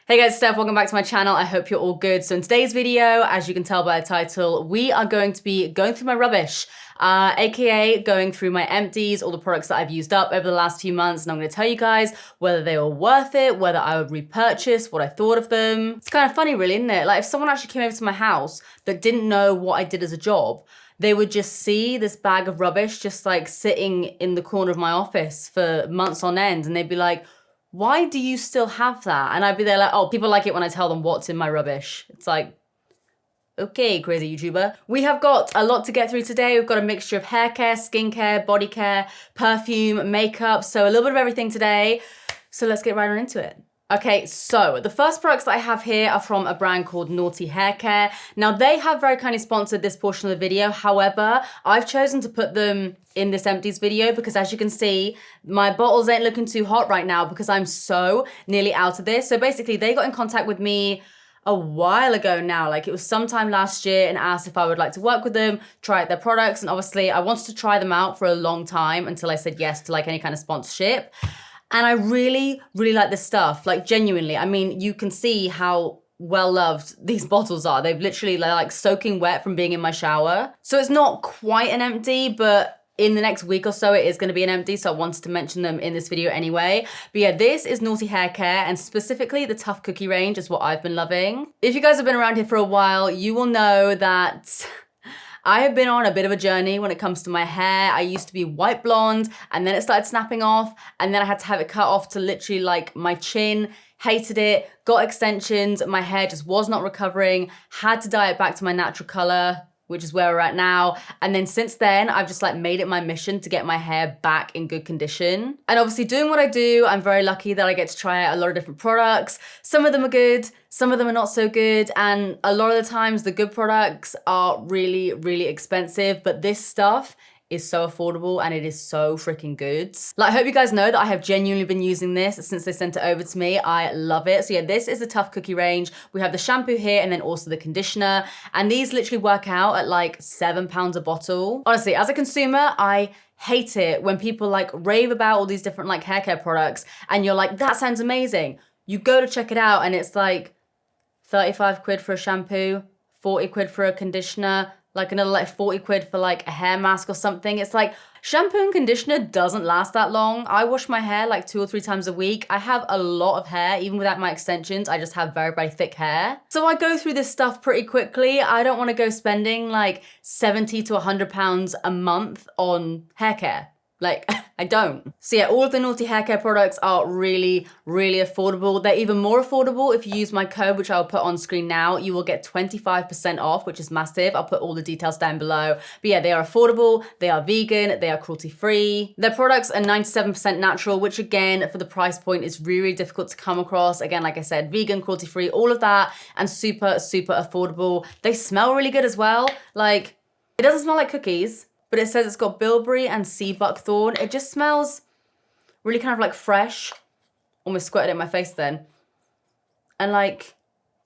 Hey guys, Steph, welcome back to my channel. I hope you're all good. So in today's video, as you can tell by the title, we are going to be going through my rubbish, aka going through my empties, all the products that I've used up over the last few months, and I'm going to tell you guys whether they were worth it, whether I would repurchase, what I thought of them. It's kind of funny really, isn't it? Like if someone actually came over to my house that didn't know what I did as a job, they would just see this bag of rubbish just like sitting in the corner of my office for months on end, and they'd be like, why do you still have that? And I'd be there like, oh, people like it when I tell them what's in my rubbish. It's like, okay, crazy YouTuber. We have got a lot to get through today. We've got a mixture of hair care, skincare, body care, perfume, makeup. So a little bit of everything today. So let's get right on into it. Okay, so the first products that I have here are from a brand called Naughty Hair Care. Now they have very kindly sponsored this portion of the video. However, I've chosen to put them in this empties video because as you can see, my bottles ain't looking too hot right now because I'm so nearly out of this. So basically they got in contact with me a while ago now, like it was sometime last year, and asked if I would like to work with them, try out their products. And obviously I wanted to try them out for a long time until I said yes to like any kind of sponsorship. And I really, really like this stuff, like genuinely. I mean, you can see how well loved these bottles are. They've literally like soaking wet from being in my shower. So it's not quite an empty, but in the next week or so, it is going to be an empty. So I wanted to mention them in this video anyway. But yeah, this is Naughty Hair Care, and specifically the Tough Cookie range is what I've been loving. If you guys have been around here for a while, you will know that I have been on a bit of a journey when it comes to my hair. I used to be white blonde and then it started snapping off, and then I had to have it cut off to literally like my chin. Hated it, got extensions, my hair just was not recovering, had to dye it back to my natural color, which is where we're at now. And then since then, I've just like made it my mission to get my hair back in good condition. And obviously doing what I do, I'm very lucky that I get to try out a lot of different products. Some of them are good, some of them are not so good. And a lot of the times the good products are really, really expensive, but this stuff is so affordable and it is so freaking good. Like, I hope you guys know that I have genuinely been using this since they sent it over to me. I love it. So yeah, this is the Tough Cookie range. We have the shampoo here and then also the conditioner. And these literally work out at like £7 a bottle. Honestly, as a consumer, I hate it when people like rave about all these different like hair care products and you're like, that sounds amazing. You go to check it out and it's like 35 quid for a shampoo, 40 quid for a conditioner, like another like 40 quid for like a hair mask or something. It's like shampoo and conditioner doesn't last that long. I wash my hair like 2 or 3 times a week. I have a lot of hair, even without my extensions. I just have very, very thick hair. So I go through this stuff pretty quickly. I don't want to go spending like 70 to 100 pounds a month on hair care. Like, I don't. So yeah, all of the Naughty Hair Care products are really, really affordable. They're even more affordable if you use my code, which I'll put on screen now. You will get 25% off, which is massive. I'll put all the details down below. But yeah, they are affordable, they are vegan, they are cruelty-free. Their products are 97% natural, which again, for the price point is really, really difficult to come across. Again, like I said, vegan, cruelty-free, all of that, and super, super affordable. They smell really good as well. Like, it doesn't smell like cookies, but it says it's got bilberry and sea buckthorn. It just smells really kind of like fresh. Almost squirted it in my face then. And like,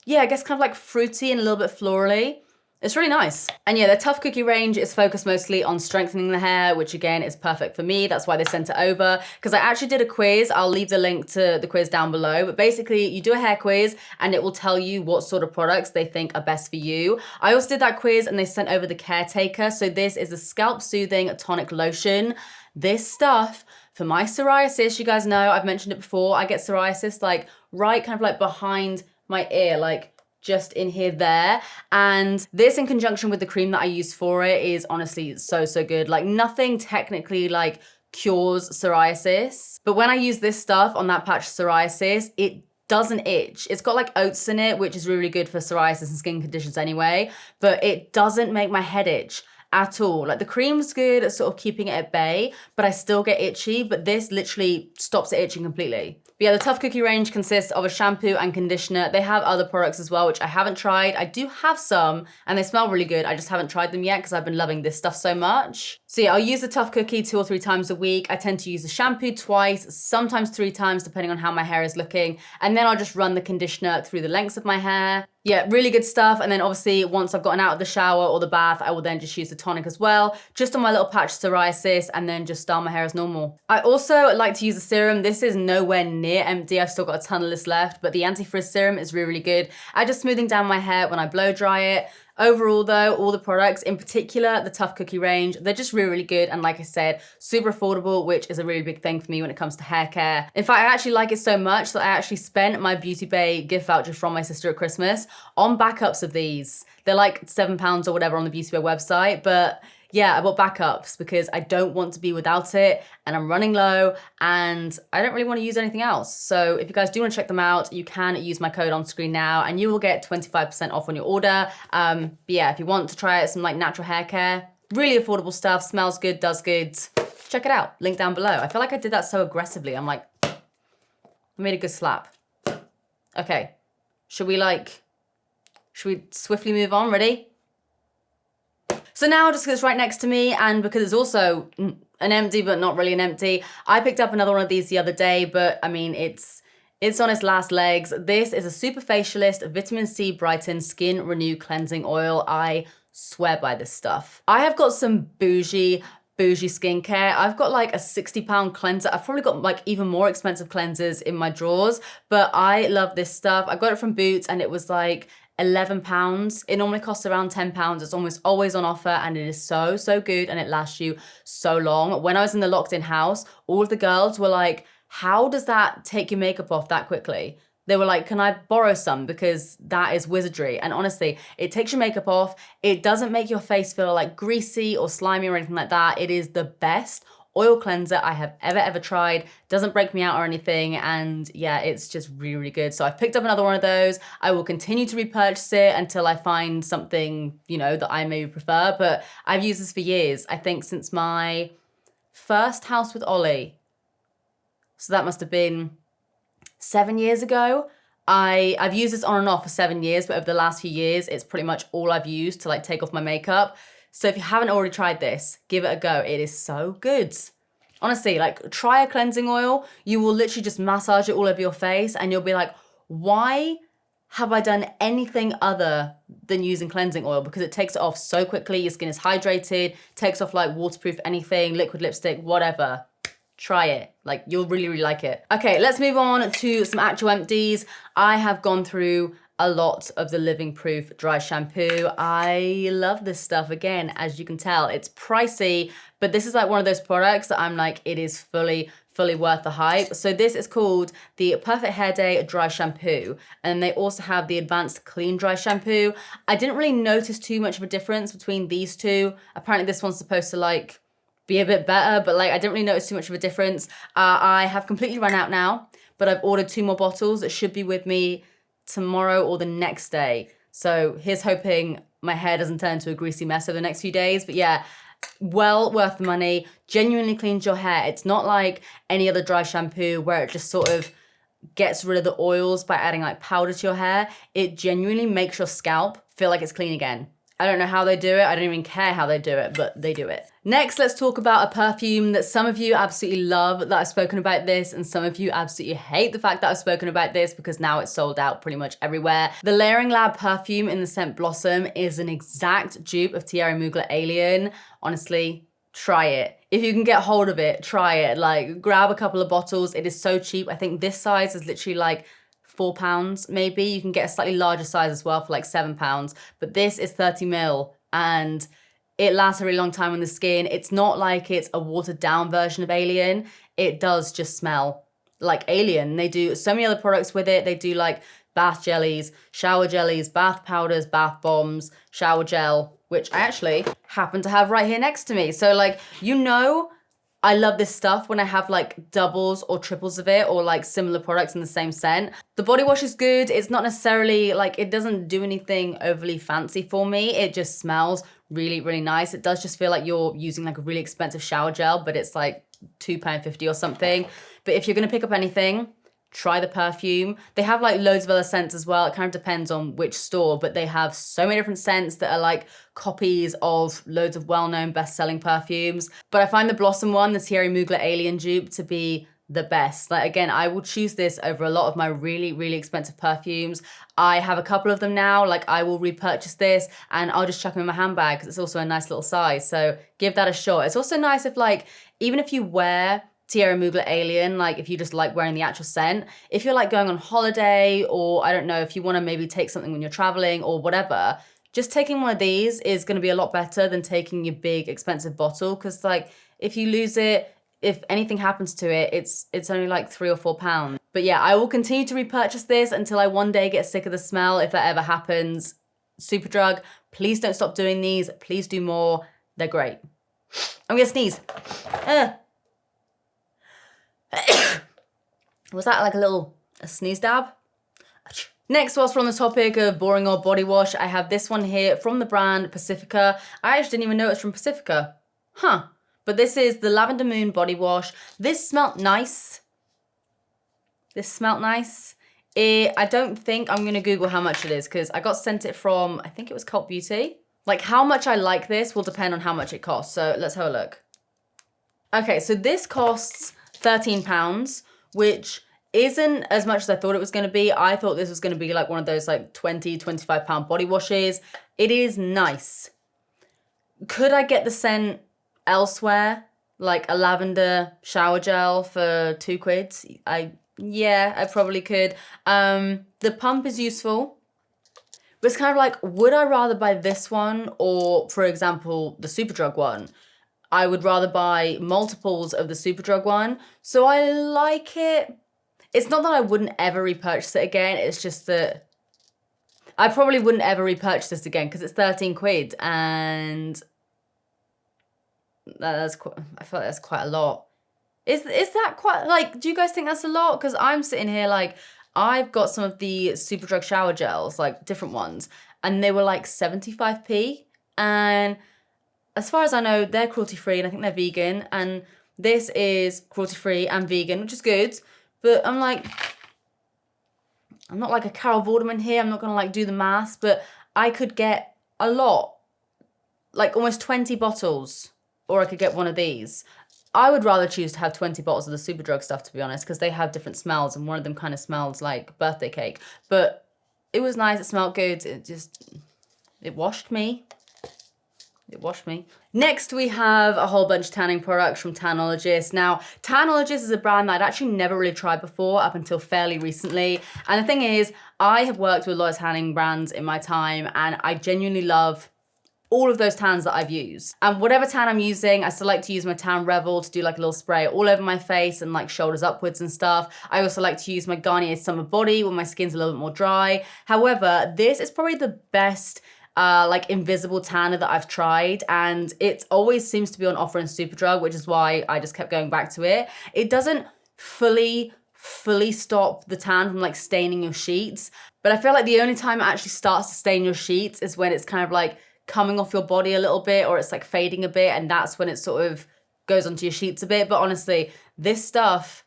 yeah, I guess kind of like fruity and a little bit florally. It's really nice. And yeah, their Tough Cookie range is focused mostly on strengthening the hair, which again is perfect for me. That's why they sent it over. Because I actually did a quiz. I'll leave the link to the quiz down below. But basically, you do a hair quiz and it will tell you what sort of products they think are best for you. I also did that quiz and they sent over the Caretaker. So this is a scalp soothing tonic lotion. This stuff, for my psoriasis, you guys know, I've mentioned it before. I get psoriasis like right kind of like behind my ear, like just in here there, and this in conjunction with the cream that I use for it is honestly so good. Like nothing technically like cures psoriasis, but when I use this stuff on that patch of psoriasis, it doesn't itch. It's got like oats in it, which is really good for psoriasis and skin conditions anyway, but it doesn't make my head itch at all. Like the cream's good at sort of keeping it at bay, but I still get itchy, but this literally stops it itching completely. But yeah, the Tough Cookie range consists of a shampoo and conditioner. They have other products as well, which I haven't tried. I do have some and they smell really good. I just haven't tried them yet because I've been loving this stuff so much. So yeah, I'll use the Tough Cookie 2 or 3 times a week. I tend to use the shampoo twice, sometimes 3 times, depending on how my hair is looking. And then I'll just run the conditioner through the lengths of my hair. Yeah, really good stuff. And then obviously once I've gotten out of the shower or the bath, I will then just use the tonic as well, just on my little patch of psoriasis, and then just style my hair as normal. I also like to use the serum. This is nowhere near empty. I've still got a ton of this left, but the anti-frizz serum is really, really good at just smoothing down my hair when I blow dry it. Overall though, all the products, in particular the Tough Cookie range, they're just really, really good. And like I said, super affordable, which is a really big thing for me when it comes to hair care. In fact, I actually like it so much that I actually spent my Beauty Bay gift voucher from my sister at Christmas on backups of these. They're like £7 or whatever on the Beauty Bay website, but yeah, I bought backups because I don't want to be without it, and I'm running low and I don't really want to use anything else. So if you guys do want to check them out, you can use my code on screen now and you will get 25% off on your order. But yeah, if you want to try out some like natural hair care, really affordable stuff, smells good, does good, check it out, link down below. I feel like I did that so aggressively. I'm like, I made a good slap. Okay, should we swiftly move on? Ready? So now, just because it's right next to me and because it's also an empty but not really an empty, I picked up another one of these the other day, but I mean, it's on its last legs. This is a Super Facialist Vitamin C Brighten Skin Renew Cleansing Oil. I swear by this stuff. I have got some bougie skincare. I've got like a £60 cleanser. I've probably got like even more expensive cleansers in my drawers, but I love this stuff. I got it from Boots and it was like £11. It normally costs around £10. It's almost always on offer and it is so, so good and it lasts you so long. When I was in the locked in house, all of the girls were like, how does that take your makeup off that quickly? They were like, can I borrow some? Because that is wizardry. And honestly, it takes your makeup off. It doesn't make your face feel like greasy or slimy or anything like that. It is the best oil cleanser I have ever tried. Doesn't break me out or anything. And yeah, it's just really, really good. So I've picked up another one of those. I will continue to repurchase it until I find something, you know, that I maybe prefer. But I've used this for years. I think since my first house with Ollie. So that must have been 7 years ago. I've used this on and off for 7 years, but over the last few years, it's pretty much all I've used to like take off my makeup. So if you haven't already tried this, give it a go. It is so good. Honestly, like try a cleansing oil. You will literally just massage it all over your face and you'll be like, why have I done anything other than using cleansing oil? Because it takes it off so quickly. Your skin is hydrated, takes off like waterproof anything, liquid lipstick, whatever. Try it. Like, you'll really, really like it. Okay, let's move on to some actual empties. I have gone through a lot of the Living Proof dry shampoo. I love this stuff. Again, as you can tell, it's pricey, but this is like one of those products that I'm like, it is fully worth the hype. So this is called the Perfect Hair Day Dry Shampoo. And they also have the Advanced Clean Dry Shampoo. I didn't really notice too much of a difference between these two. Apparently this one's supposed to like be a bit better, but like I didn't really notice too much of a difference. I have completely run out now, but I've ordered 2 more bottles that should be with me tomorrow or the next day. So here's hoping my hair doesn't turn into a greasy mess over the next few days. But yeah, well worth the money. Genuinely cleans your hair. It's not like any other dry shampoo where it just sort of gets rid of the oils by adding like powder to your hair. It genuinely makes your scalp feel like it's clean again. I don't know how they do it. I don't even care how they do it, but they do it. Next, let's talk about a perfume that some of you absolutely love that I've spoken about this, and some of you absolutely hate the fact that I've spoken about this because now it's sold out pretty much everywhere. The Layering Lab perfume in the scent Blossom is an exact dupe of Thierry Mugler Alien. Honestly, try it. If you can get hold of it, try it. Like, grab a couple of bottles. It is so cheap. I think this size is literally like £4 maybe. You can get a slightly larger size as well for like £7, but this is 30 ml and it lasts a really long time on the skin. It's not like it's a watered down version of Alien. It does just smell like Alien. They do so many other products with it. They do like bath jellies, shower jellies, bath powders, bath bombs, shower gel, which I actually happen to have right here next to me. So like, you know, I love this stuff when I have like doubles or triples of it or like similar products in the same scent. The body wash is good. It's not necessarily like, it doesn't do anything overly fancy for me. It just smells really, really nice. It does just feel like you're using like a really expensive shower gel, but it's like £2.50 or something. But if you're gonna pick up anything, try the perfume. They have like loads of other scents as well. It kind of depends on which store, but they have so many different scents that are like copies of loads of well-known best-selling perfumes. But I find the Blossom one, the Thierry Mugler Alien dupe, to be the best. Like, again, I will choose this over a lot of my really, really expensive perfumes. I have a couple of them now. Like, I will repurchase this and I'll just chuck them in my handbag because it's also a nice little size. So give that a shot. It's also nice if, like, even if you wear Thierry Mugler Alien, like if you just like wearing the actual scent, if you're like going on holiday, or I don't know, if you want to maybe take something when you're traveling or whatever, just taking one of these is going to be a lot better than taking your big expensive bottle, because like if you lose it, if anything happens to it, it's only like £3 or £4. But yeah, I will continue to repurchase this until I one day get sick of the smell, if that ever happens. Superdrug, please don't stop doing these. Please do more. They're great. I'm gonna sneeze. Was that like a sneeze dab? Next, whilst we're on the topic of boring old body wash, I have this one here from the brand Pacifica. I actually didn't even know it's from Pacifica. Huh. But this is the Lavender Moon body wash. This smelled nice. I don't think I'm gonna Google how much it is because I got sent it from, I think it was Cult Beauty. Like how much I like this will depend on how much it costs. So let's have a look. Okay, so this costs £13, which isn't as much as I thought it was gonna be. I thought this was gonna be like one of those like £20, £25 body washes. It is nice. Could I get the scent elsewhere, like a lavender shower gel for £2? Yeah, I probably could. The pump is useful, but it's kind of like, would I rather buy this one or, for example, the Superdrug one? I would rather buy multiples of the Superdrug one. So I like it. It's not that I wouldn't ever repurchase it again. It's just that I probably wouldn't ever repurchase this again because it's £13 and I feel like that's quite a lot. Is that quite, like, do you guys think that's a lot? Because I'm sitting here like, I've got some of the Superdrug shower gels, like different ones, and they were like 75p. And as far as I know, they're cruelty-free and I think they're vegan. And this is cruelty-free and vegan, which is good. But I'm like, I'm not like a Carol Vorderman here. I'm not going to like do the maths, but I could get a lot, like almost 20 bottles, or I could get one of these. I would rather choose to have 20 bottles of the Superdrug stuff, to be honest, because they have different smells and one of them kind of smells like birthday cake. But it was nice. It smelled good. It washed me. Next, we have a whole bunch of tanning products from Tanologist. Now, Tanologist is a brand that I'd actually never really tried before up until fairly recently. And the thing is, I have worked with a lot of tanning brands in my time, and I genuinely love all of those tans that I've used. And whatever tan I'm using, I still like to use my Tan Revel to do like a little spray all over my face and like shoulders upwards and stuff. I also like to use my Garnier Summer Body when my skin's a little bit more dry. However, this is probably the best like invisible tanner that I've tried, and it always seems to be on offer in Superdrug, which is why I just kept going back to it. It doesn't fully stop the tan from like staining your sheets, but I feel like the only time it actually starts to stain your sheets is when it's kind of like coming off your body a little bit, or it's like fading a bit, and that's when it sort of goes onto your sheets a bit. But honestly, this stuff,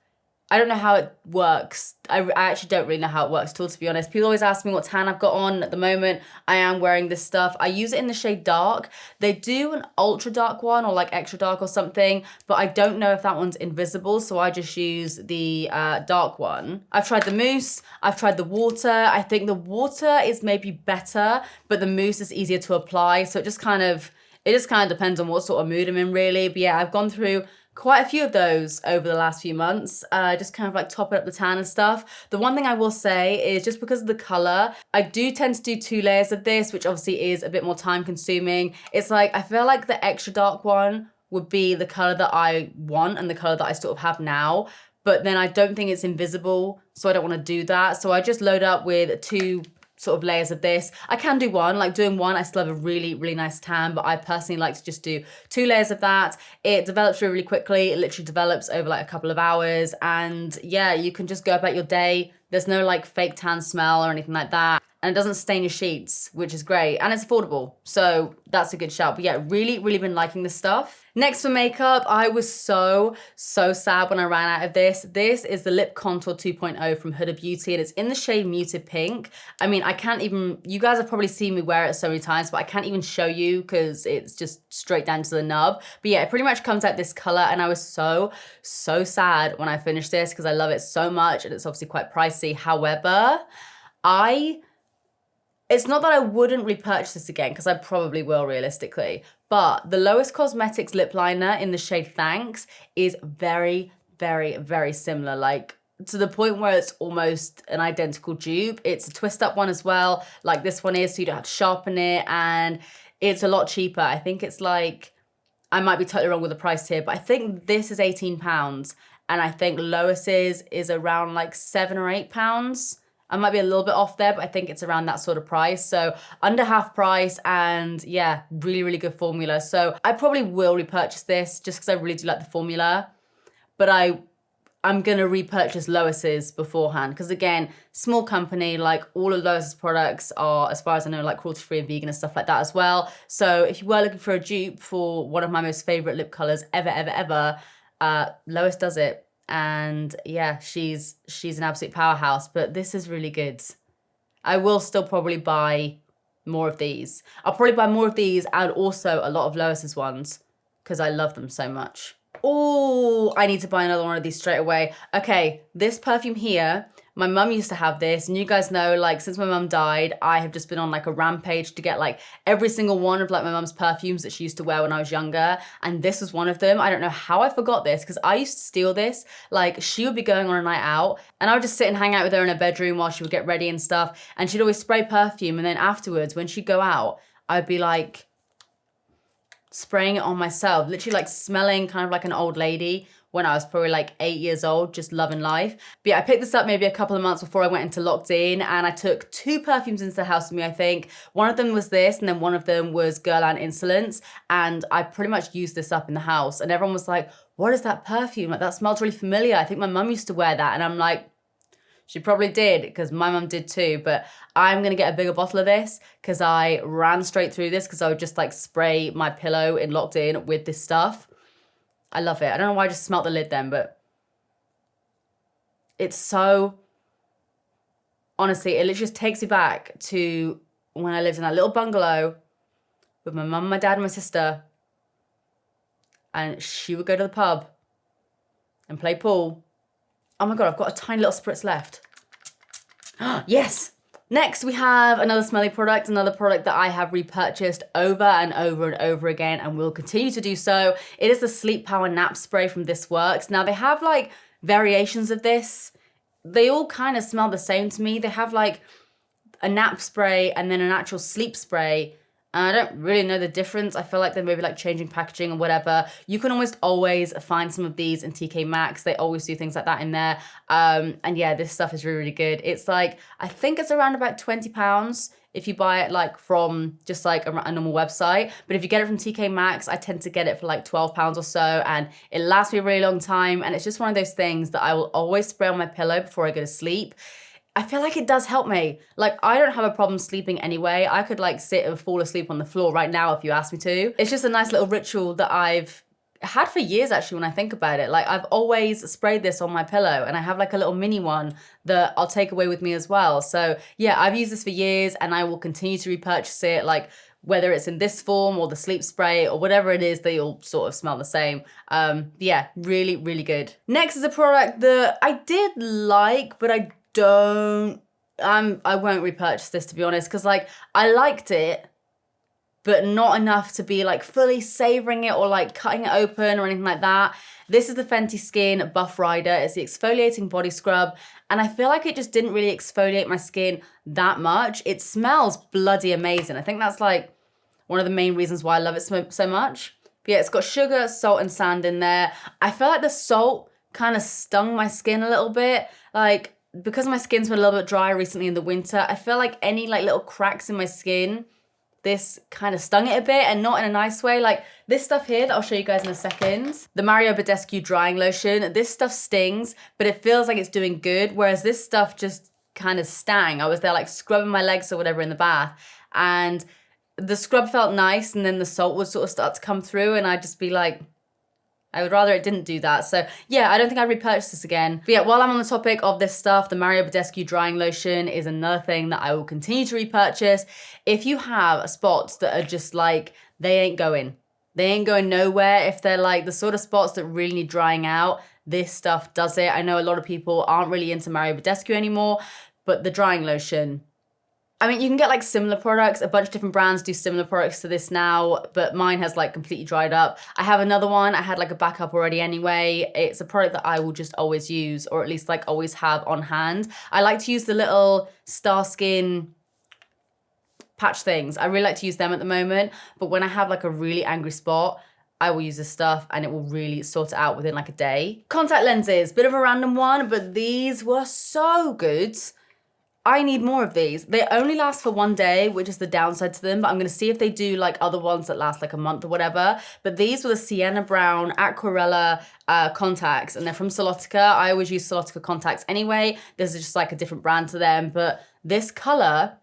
I don't know how it works. I actually don't really know how it works at all, to be honest. People always ask me what tan I've got on. At the moment, I am wearing this stuff. I use it in the shade dark. They do an ultra dark one or like extra dark or something, but I don't know if that one's invisible, so I just use the dark one. I've tried the mousse. I've tried the water. I think the water is maybe better, but the mousse is easier to apply, so it just kind of depends on what sort of mood I'm in, really. But yeah, I've gone through quite a few of those over the last few months, just kind of like topping up the tan and stuff. The one thing I will say is just because of the color, I do tend to do 2 layers of this, which obviously is a bit more time consuming. It's like, I feel like the extra dark one would be the color that I want and the color that I sort of have now, but then I don't think it's invisible, so I don't want to do that. So I just load up with 2 sort of layers of this. I can do one, like doing one, I still have a really, really nice tan, but I personally like to just do 2 layers of that. It develops really, really quickly. It literally develops over like a couple of hours, and yeah, you can just go about your day There's no like fake tan smell or anything like that. And it doesn't stain your sheets, which is great. And it's affordable. So that's a good shout. But yeah, really, really been liking this stuff. Next for makeup, I was so sad when I ran out of this. This is the Lip Contour 2.0 from Huda Beauty, and it's in the shade Muted Pink. I mean, I can't even, you guys have probably seen me wear it so many times, but I can't even show you because it's just straight down to the nub. But yeah, it pretty much comes out this color, and I was so sad when I finished this because I love it so much, and it's obviously quite pricey. However, it's not that I wouldn't repurchase this again, because I probably will realistically, but the Lowest Cosmetics lip liner in the shade Thanks is very, very similar, like to the point where it's almost an identical dupe. It's a twist up one as well, like this one is, so you don't have to sharpen it, and it's a lot cheaper. I think it's like, I might be totally wrong with the price here, but I think this is £18, and I think Lois's is around like £7 or £8. I might be a little bit off there, but I think it's around that sort of price. So under half price, and yeah, really good formula. So I probably will repurchase this just because I really do like the formula. But I'm gonna repurchase Lois's beforehand, because again, small company, like all of Lois's products are, as far as I know, like cruelty-free and vegan and stuff like that as well. So if you were looking for a dupe for one of my most favorite lip colors ever, Lois does it. And yeah, she's an absolute powerhouse, but this is really good. I will still probably buy more of these. I'll probably buy more of these and also a lot of Lois's ones because I love them so much. Oh, I need to buy another one of these straight away. Okay, this perfume here, my mum used to have this, and you guys know, like, since my mum died, I have just been on like a rampage to get like every single one of like my mum's perfumes that she used to wear when I was younger, and this was one of them. I don't know how I forgot this, because I used to steal this. Like, she would be going on a night out, and I would just sit and hang out with her in her bedroom while she would get ready and stuff, and she'd always spray perfume, and then afterwards, when she'd go out, I'd be like spraying it on myself, literally like smelling kind of like an old lady when I was probably like 8 years old, just loving life. But yeah, I picked this up maybe a couple of months before I went into locked in, and I took 2 perfumes into the house with me, I think. One of them was this, and then one of them was Girl and Insolence, and I pretty much used this up in the house, and everyone was like, what is that perfume? Like, that smells really familiar. I think my mum used to wear that, and I'm like, she probably did, because my mum did too, but I'm gonna get a bigger bottle of this because I ran straight through this because I would just like spray my pillow in locked in with this stuff. I love it. I don't know why I just smelt the lid then, but it's so, honestly, it literally just takes me back to when I lived in that little bungalow with my mum, my dad, and my sister, and she would go to the pub and play pool. Oh my God, I've got a tiny little spritz left. Yes! Next, we have another smelly product, another product that I have repurchased over and over again and will continue to do so. It is the Sleep Power Nap Spray from This Works. Now, they have like variations of this. They all kind of smell the same to me. They have like a nap spray and then an actual sleep spray. And I don't really know the difference. I feel like they're maybe like changing packaging or whatever. You can almost always find some of these in TK Maxx. They always do things like that in there. And yeah, this stuff is really good. It's like, I think it's around about £20 if you buy it like from just like a normal website. But if you get it from TK Maxx, I tend to get it for like £12 or so. And it lasts me a really long time. And it's just one of those things that I will always spray on my pillow before I go to sleep. I feel like it does help me. Like, I don't have a problem sleeping anyway. I could like sit and fall asleep on the floor right now if you asked me to. It's just a nice little ritual that I've had for years actually when I think about it. Like, I've always sprayed this on my pillow, and I have like a little mini one that I'll take away with me as well. So yeah, I've used this for years and I will continue to repurchase it, like whether it's in this form or the sleep spray or whatever it is, they all sort of smell the same. Yeah, really good. Next is a product that I did like, but I won't repurchase this, to be honest, because like I liked it, but not enough to be like fully savoring it or like cutting it open or anything like that. This is the Fenty Skin Buff Rider. It's the exfoliating body scrub, and I feel like it just didn't really exfoliate my skin that much. It smells bloody amazing. I think that's like one of the main reasons why I love it so much. But yeah, it's got sugar, salt, and sand in there. I feel like the salt kind of stung my skin a little bit. Like, because my skin's been a little bit dry recently in the winter, I feel like any like little cracks in my skin this kind of stung it a bit, and not in a nice way. Like this stuff here that I'll show you guys in a second, the Mario Badescu drying lotion, this stuff stings, but it feels like it's doing good, whereas this stuff just kind of stung. I was there like scrubbing my legs or whatever in the bath, and the scrub felt nice, and then the salt would sort of start to come through, and I'd just be like, I would rather it didn't do that. So yeah, I don't think I'd repurchase this again. But yeah, while I'm on the topic of this stuff, the Mario Badescu drying lotion is another thing that I will continue to repurchase. If you have spots that are just like, they ain't going nowhere, if they're like the sort of spots that really need drying out, this stuff does it. I know a lot of people aren't really into Mario Badescu anymore, but the drying lotion, I mean, you can get like similar products. A bunch of different brands do similar products to this now, but mine has like completely dried up. I have another one. I had like a backup already anyway. It's a product that I will just always use, or at least like always have on hand. I like to use the little Star Skin patch things. I really like to use them at the moment, but when I have like a really angry spot, I will use this stuff and it will really sort it out within like a day. Contact lenses, bit of a random one, but these were so good. I need more of these. They only last for one day, which is the downside to them, but I'm gonna see if they do like other ones that last like a month or whatever. But these were the Sienna Brown Aquarella contacts, and they're from Solotica. I always use Solotica contacts anyway. This is just like a different brand to them, but this color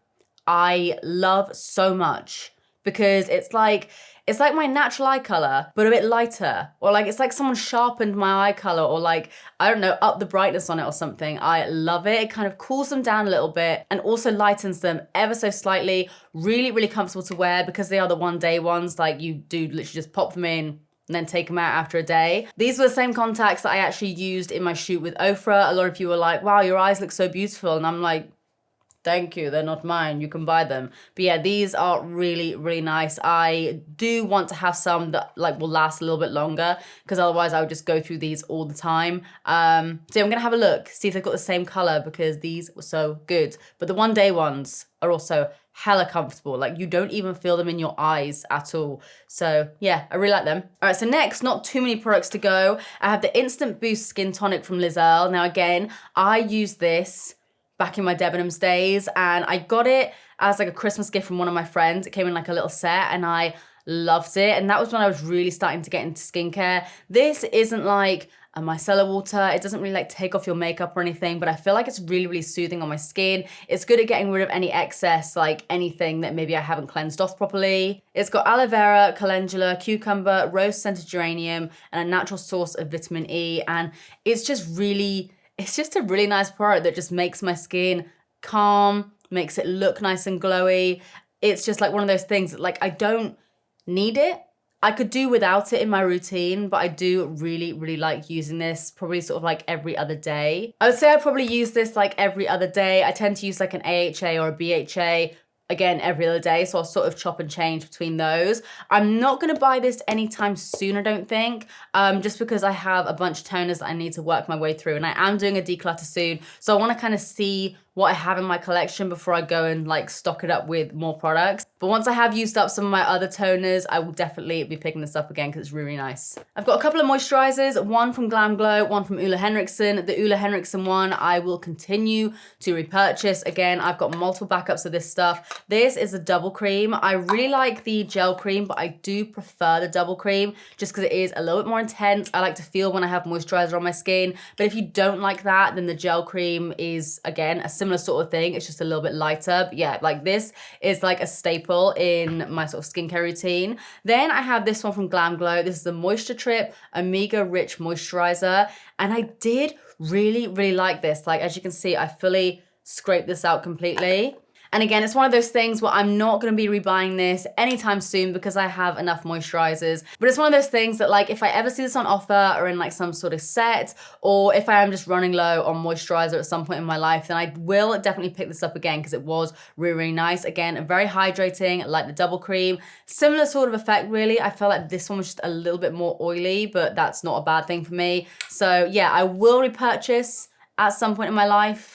I love so much because it's like my natural eye color, but a bit lighter. Or like, it's like someone sharpened my eye color, or like, I don't know, up the brightness on it or something. I love it. It kind of cools them down a little bit and also lightens them ever so slightly. Really, really comfortable to wear because they are the one day ones. Like you do literally just pop them in and then take them out after a day. These were the same contacts that I actually used in my shoot with Ofra. A lot of you were like, wow, your eyes look so beautiful. And I'm like, thank you, they're not mine, you can buy them. But yeah, these are really, really nice. I do want to have some that like will last a little bit longer, because otherwise I would just go through these all the time. So yeah, I'm gonna have a look, see if they've got the same color, because these were so good. But the one day ones are also hella comfortable. Like you don't even feel them in your eyes at all. So yeah, I really like them. All right, so next, not too many products to go. I have the Instant Boost Skin Tonic from Liz Earle. Now again, I use this back in my Debenhams days, and I got it as like a Christmas gift from one of my friends. It came in like a little set and I loved it. And that was when I was really starting to get into skincare. This isn't like a micellar water. It doesn't really like take off your makeup or anything, but I feel like it's really, really soothing on my skin. It's good at getting rid of any excess, like anything that maybe I haven't cleansed off properly. It's got aloe vera, calendula, cucumber, rose scented geranium, and a natural source of vitamin E. And it's just a really nice product that just makes my skin calm, makes it look nice and glowy. It's just like one of those things that like I don't need it. I could do without it in my routine, but I do really, really like using this probably sort of like every other day. I would say I probably use this like every other day. I tend to use like an AHA or a BHA, again, every other day, so I'll sort of chop and change between those. I'm not gonna buy this anytime soon, I don't think, just because I have a bunch of toners that I need to work my way through, and I am doing a declutter soon, so I wanna kind of see what I have in my collection before I go and like stock it up with more products. But once I have used up some of my other toners, I will definitely be picking this up again because it's really nice. I've got a couple of moisturizers, one from Glam Glow, one from Ole Henriksen. The Ole Henriksen one I will continue to repurchase. Again, I've got multiple backups of this stuff. This is a double cream. I really like the gel cream, but I do prefer the double cream just because it is a little bit more intense. I like to feel when I have moisturizer on my skin. But if you don't like that, then the gel cream is, again, a similar sort of thing. It's just a little bit lighter. But yeah, like this is like a staple in my sort of skincare routine. Then I have this one from Glam Glow. This is the Moisture Trip Omega Rich Moisturizer. And I did really, really like this. Like, as you can see, I fully scraped this out completely. And again, it's one of those things where I'm not going to be rebuying this anytime soon because I have enough moisturizers. But it's one of those things that like if I ever see this on offer or in like some sort of set, or if I am just running low on moisturizer at some point in my life, then I will definitely pick this up again because it was really, really nice. Again, very hydrating, like the double cream. Similar sort of effect really. I felt like this one was just a little bit more oily, but that's not a bad thing for me. So yeah, I will repurchase at some point in my life.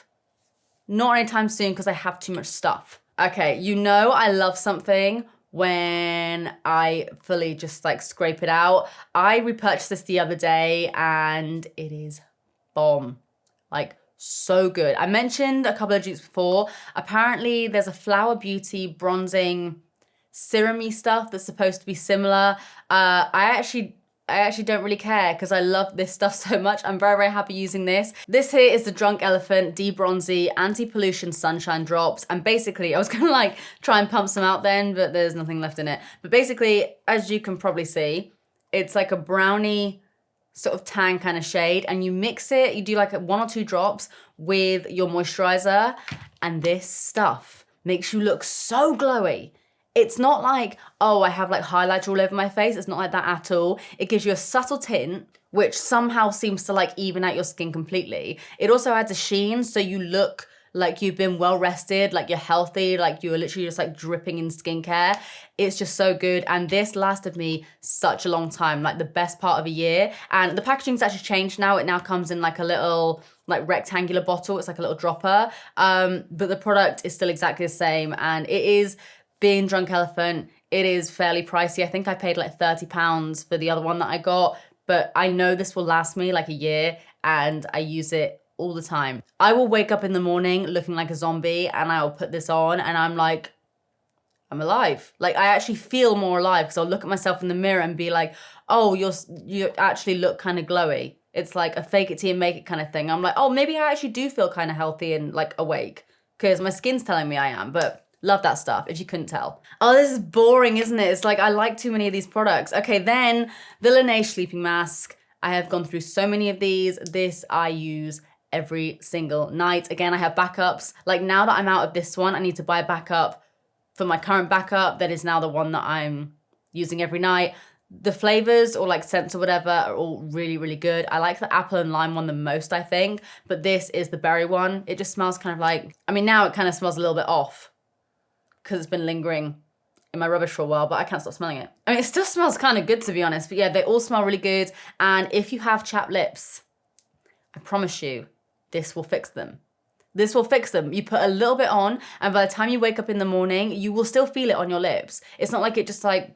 Not anytime soon because I have too much stuff. Okay, you know I love something when I fully just like scrape it out. I repurchased this the other day and it is bomb. Like so good. I mentioned a couple of dupes before. Apparently there's a Flower Beauty bronzing serum-y stuff that's supposed to be similar. I actually don't really care because I love this stuff so much. I'm very, very happy using this. This here is the Drunk Elephant De-Bronzy Anti-Pollution Sunshine Drops. And basically, I was gonna like try and pump some out then, but there's nothing left in it. But basically, as you can probably see, it's like a brownie sort of tan kind of shade, and you mix it, you do like 1 or 2 drops with your moisturizer, and this stuff makes you look so glowy. It's not like, oh, I have like highlighter all over my face. It's not like that at all. It gives you a subtle tint, which somehow seems to like even out your skin completely. It also adds a sheen, so you look like you've been well rested, like you're healthy, like you're literally just like dripping in skincare. It's just so good. And this lasted me such a long time, like the best part of a year. And the packaging's actually changed now. It now comes in like a little like rectangular bottle. It's like a little dropper. But the product is still exactly the same. And it is, being Drunk Elephant, it is fairly pricey. I think I paid like £30 for the other one that I got, but I know this will last me like a year and I use it all the time. I will wake up in the morning looking like a zombie and I'll put this on and I'm like, I'm alive. Like I actually feel more alive because I'll look at myself in the mirror and be like, oh, you actually look kind of glowy. It's like a fake it till you make it kind of thing. I'm like, oh, maybe I actually do feel kind of healthy and like awake because my skin's telling me I am, but love that stuff, if you couldn't tell. Oh, this is boring, isn't it? It's like, I like too many of these products. Okay, then the Laneige Sleeping Mask. I have gone through so many of these. This I use every single night. Again, I have backups. Like now that I'm out of this one, I need to buy a backup for my current backup. That is now the one that I'm using every night. The flavors or like scents or whatever are all really, really good. I like the apple and lime one the most, I think. But this is the berry one. It just smells kind of like, I mean, now it kind of smells a little bit off, because it's been lingering in my rubbish for a while, but I can't stop smelling it. I mean, it still smells kind of good, to be honest, but yeah, they all smell really good. And if you have chapped lips, I promise you, this will fix them. This will fix them. You put a little bit on, and by the time you wake up in the morning, you will still feel it on your lips. It's not like it just like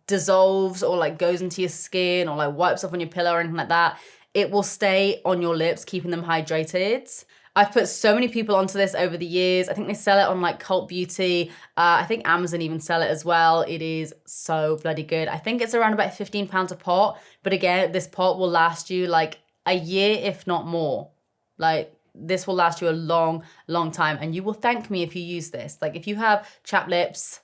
dissolves or like goes into your skin or like wipes off on your pillow or anything like that. It will stay on your lips, keeping them hydrated. I've put so many people onto this over the years. I think they sell it on like Cult Beauty. I think Amazon even sell it as well. It is so bloody good. I think it's around about £15 a pot. But again, this pot will last you like a year, if not more. Like this will last you a long, long time. And you will thank me if you use this. Like if you have chapped lips,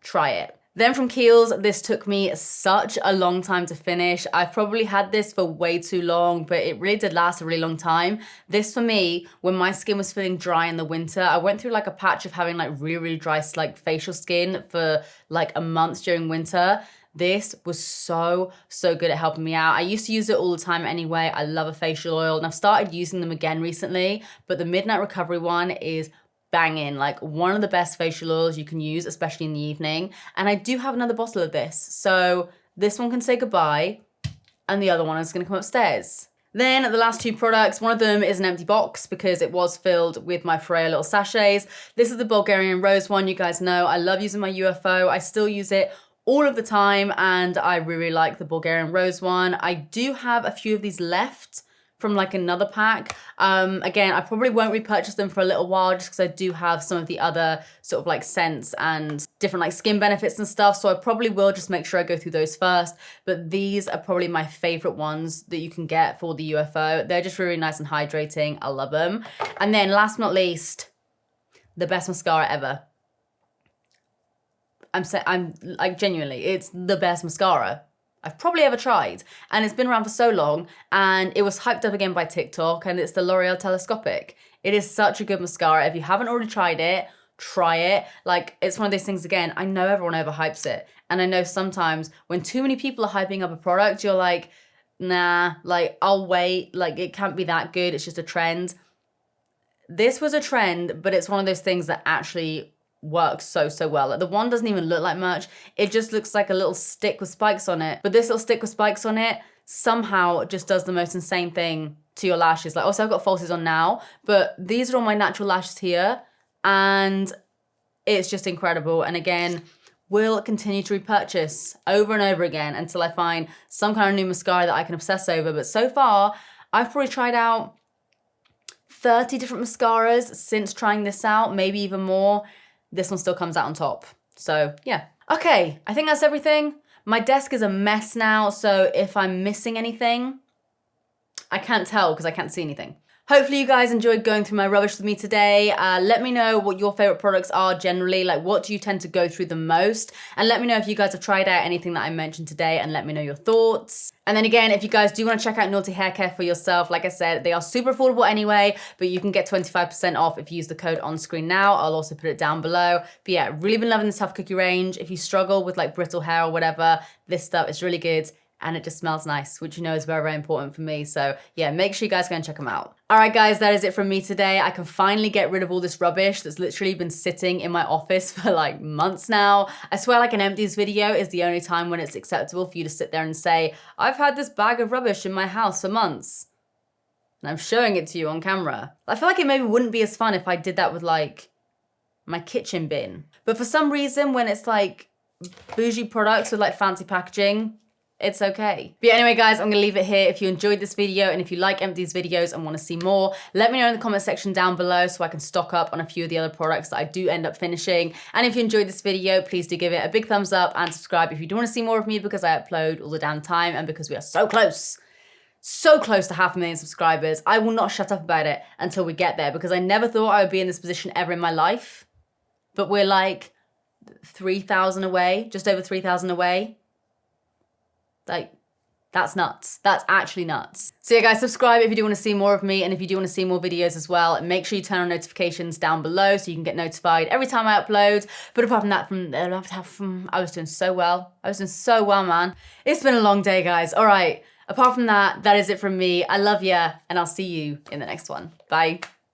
try it. Then from Kiehl's, this took me such a long time to finish. I've probably had this for way too long, but it really did last a really long time. This for me, when my skin was feeling dry in the winter, I went through like a patch of having like really, really dry like facial skin for like a month during winter. This was so, so good at helping me out. I used to use it all the time anyway. I love a facial oil and I've started using them again recently, but the Midnight Recovery one is banging, like one of the best facial oils you can use, especially in the evening. And I do have another bottle of this. So this one can say goodbye and the other one is gonna come upstairs. Then the last 2 products, one of them is an empty box because it was filled with my Freya little sachets. This is the Bulgarian Rose one. You guys know I love using my UFO. I still use it all of the time and I really like the Bulgarian Rose one. I do have a few of these left from like another pack. Again, I probably won't repurchase them for a little while just because I do have some of the other sort of like scents and different like skin benefits and stuff. So I probably will just make sure I go through those first. But these are probably my favorite ones that you can get for the UFO. They're just really nice and hydrating. I love them. And then last but not least, the best mascara ever. I'm like genuinely, it's the best mascara I've probably ever tried. And it's been around for so long and it was hyped up again by TikTok and it's the L'Oreal Telescopic. It is such a good mascara. If you haven't already tried it, try it. Like it's one of those things again, I know everyone overhypes it. And I know sometimes when too many people are hyping up a product, you're like, nah, like I'll wait. Like it can't be that good. It's just a trend. This was a trend, but it's one of those things that actually works so, so well. Like the one doesn't even look like much. It just looks like a little stick with spikes on it. But this little stick with spikes on it somehow just does the most insane thing to your lashes. Like also I've got falsies on now, but these are all my natural lashes here. And it's just incredible. And again, will continue to repurchase over and over again until I find some kind of new mascara that I can obsess over. But so far, I've probably tried out 30 different mascaras since trying this out, maybe even more. This one still comes out on top. So yeah. Okay, I think that's everything. My desk is a mess now, so if I'm missing anything, I can't tell because I can't see anything. Hopefully you guys enjoyed going through my rubbish with me today. Let me know what your favorite products are generally, like what do you tend to go through the most? And let me know if you guys have tried out anything that I mentioned today and let me know your thoughts. And then again, if you guys do want to check out Naughty Hair Care for yourself, like I said, they are super affordable anyway, but you can get 25% off if you use the code on screen now. I'll also put it down below. But yeah, really been loving this Tough Cookie range. If you struggle with like brittle hair or whatever, this stuff is really good. And it just smells nice, which you know is very, very important for me. So yeah, make sure you guys go and check them out. All right, guys, that is it from me today. I can finally get rid of all this rubbish that's literally been sitting in my office for like months now. I swear like an empties video is the only time when it's acceptable for you to sit there and say, I've had this bag of rubbish in my house for months. And I'm showing it to you on camera. I feel like it maybe wouldn't be as fun if I did that with like my kitchen bin. But for some reason, when it's like bougie products with like fancy packaging, it's okay. But anyway, guys, I'm gonna leave it here. If you enjoyed this video and if you like empties videos and wanna see more, let me know in the comment section down below so I can stock up on a few of the other products that I do end up finishing. And if you enjoyed this video, please do give it a big thumbs up and subscribe if you do wanna see more of me because I upload all the damn time and because we are so close to 500,000 subscribers. I will not shut up about it until we get there because I never thought I would be in this position ever in my life. But we're like 3,000 away, just over 3,000 away. Like, that's nuts. That's actually nuts. So yeah, guys, subscribe if you do want to see more of me, and if you do want to see more videos as well, make sure you turn on notifications down below so you can get notified every time I upload. But apart from that, I was doing so well. I was doing so well, man. It's been a long day, guys. All right. Apart from that, that is it from me. I love ya, and I'll see you in the next one. Bye.